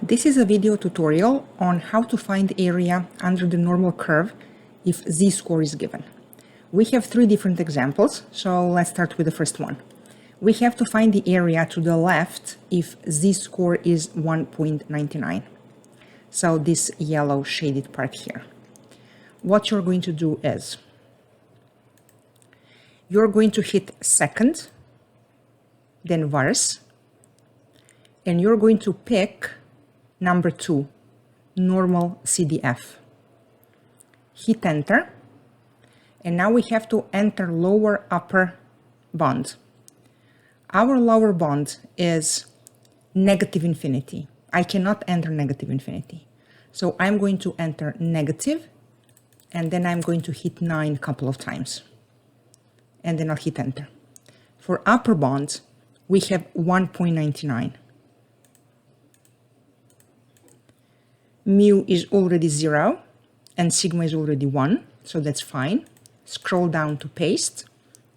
This is a video tutorial on how to find area under the normal curve if z-score is given. We have three different examples, so let's start with the first one. We have to find the area to the left if z-score is 1.99. So this yellow shaded part here. What you're going to do is, you're going to hit second, then verse, and you're going to pick number 2, Normalcdf. Hit enter, and now we have to enter lower upper bound. Our lower bound is negative infinity. I cannot enter negative infinity. So I'm going to enter negative, and then I'm going to hit 9 a couple of times. And then I'll hit enter. For upper bound, we have 1.99. Mu is already 0 and sigma is already 1, so that's fine. Scroll down to paste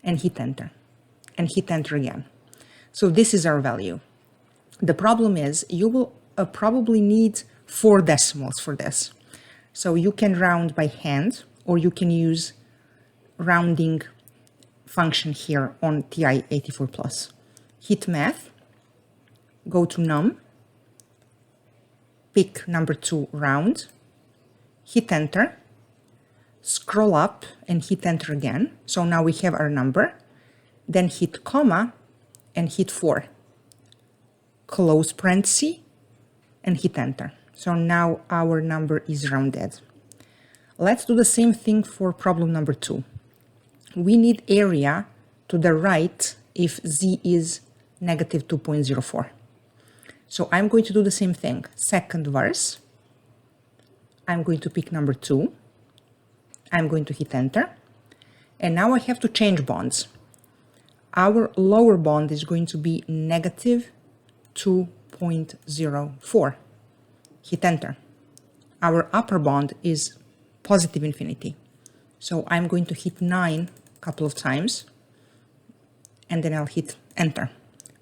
and hit enter again. So this is our value. The problem is you will probably need 4 decimals for this. So you can round by hand, or you can use rounding function here on TI-84+. Hit math, go to num, pick number 2 round, hit enter, scroll up and hit enter again. So now we have our number, then hit comma and hit 4. Close parenthesis and hit enter. So now our number is rounded. Let's do the same thing for problem number 2. We need area to the right if z is negative 2.04. So I'm going to do the same thing. Second verse, I'm going to pick number 2. I'm going to hit enter. And now I have to change bonds. Our lower bond is going to be negative 2.04. Hit enter. Our upper bond is positive infinity. So I'm going to hit 9 a couple of times, and then I'll hit enter.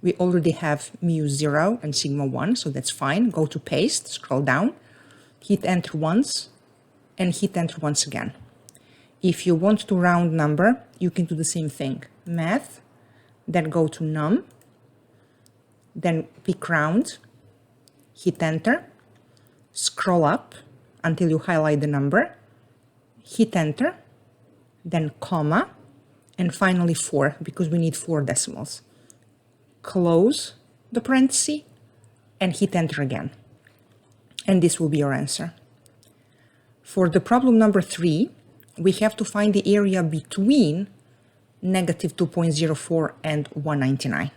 We already have mu 0 and sigma 1, so that's fine. Go to paste, scroll down, hit enter once, and hit enter once again. If you want to round number, you can do the same thing. Math, then go to num, then pick round, hit enter, scroll up until you highlight the number, hit enter, then comma, and finally 4, because we need 4 decimals. Close the parenthesis and hit enter again. And this will be your answer. For the problem number 3, we have to find the area between negative 2.04 and 199.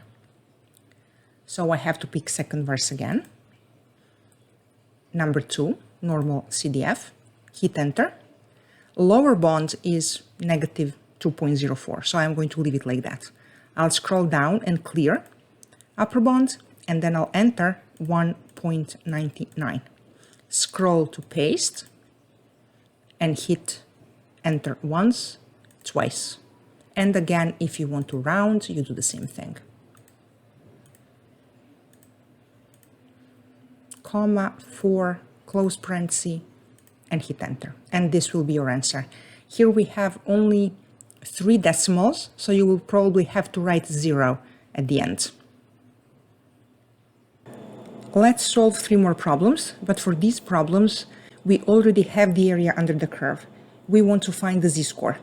So I have to pick second verse again. Number 2, Normalcdf, hit enter. Lower bound is negative 2.04, so I'm going to leave it like that. I'll scroll down and clear upper bound, and then I'll enter 1.99. Scroll to paste and hit enter once, twice. And again, if you want to round, you do the same thing. Comma, 4, close parenthesis, and hit enter. And this will be your answer. Here we have only 3 decimals, so you will probably have to write 0 at the end. Let's solve 3 more problems, but for these problems, we already have the area under the curve. We want to find the z-score.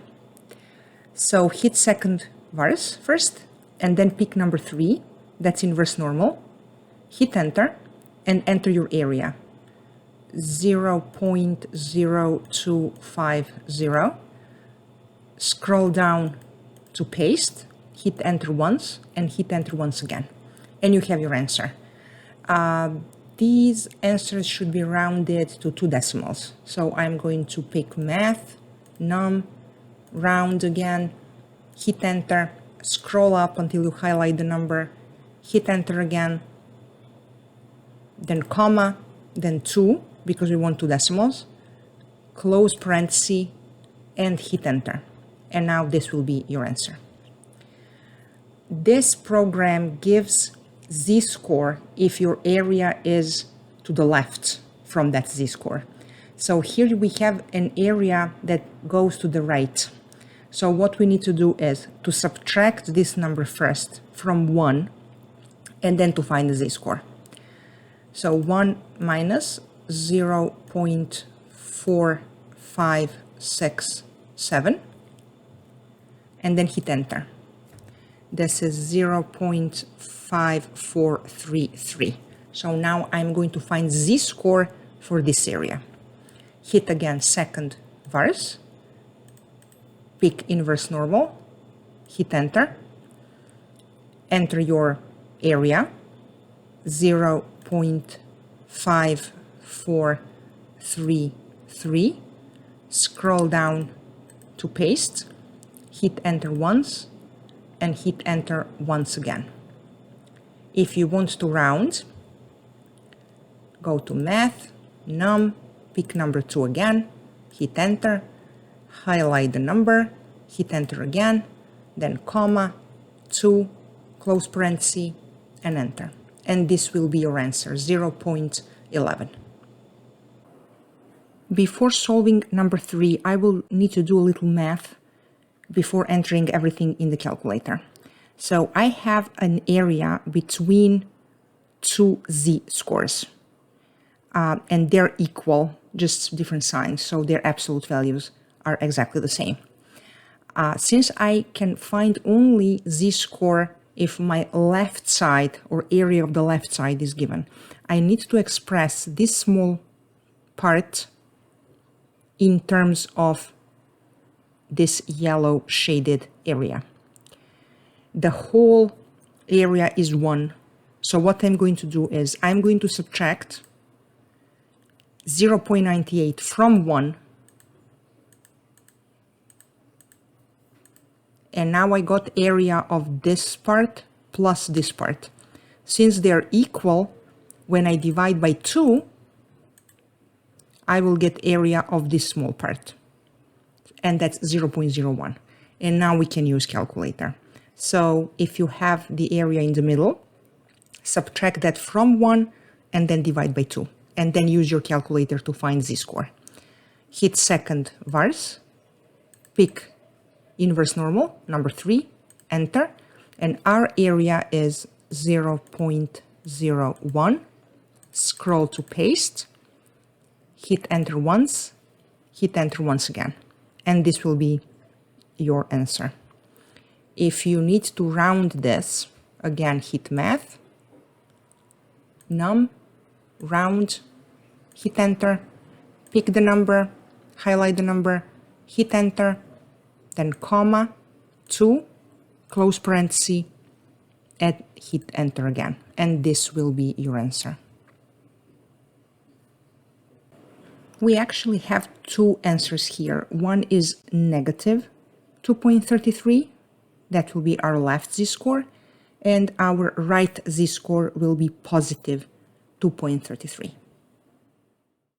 So hit second verse first, and then pick number 3, that's inverse normal. Hit enter, and enter your area. 0.0250. Scroll down to paste, hit enter once, and hit enter once again. And you have your answer. These answers should be rounded to 2 decimals. So I'm going to pick math, num, round again, hit enter, scroll up until you highlight the number, hit enter again, then comma, then 2, because we want 2 decimals, close parenthesis, and hit enter. And now this will be your answer. This program gives z-score if your area is to the left from that z-score. So here we have an area that goes to the right. So what we need to do is to subtract this number first from 1 and then to find the z-score. So 1 minus 0.4567 and then hit enter. This is 0.5433. So now I'm going to find z-score for this area. Hit again second vars, pick inverse normal, hit enter, enter your area, 0.5433, scroll down to paste, hit enter once, and hit enter once again. If you want to round, go to math, num, pick number 2 again, hit enter, highlight the number, hit enter again, then comma, 2, close parenthesis, and enter. And this will be your answer, 0.11. Before solving number 3, I will need to do a little math before entering everything in the calculator. So I have an area between two z-scores, and they're equal, just different signs, so their absolute values are exactly the same. Since I can find only z-score if my left side or area of the left side is given, I need to express this small part in terms of this yellow shaded area. The whole area is 1. So what I'm going to do is I'm going to subtract 0.98 from 1. And now I got area of this part plus this part. Since they're equal, when I divide by 2, I will get area of this small part. And that's 0.01. And now we can use calculator. So if you have the area in the middle, subtract that from 1 and then divide by 2. And then use your calculator to find z-score. Hit second vars, pick inverse normal, number 3, enter. And our area is 0.01. Scroll to paste, hit enter once, hit enter once again. And this will be your answer. If you need to round this, again, hit math, num, round, hit enter, pick the number, highlight the number, hit enter, then comma, 2, close parenthesis, and hit enter again. And this will be your answer. We actually have two answers here. One is negative 2.33. That will be our left z-score. And our right z-score will be positive 2.33.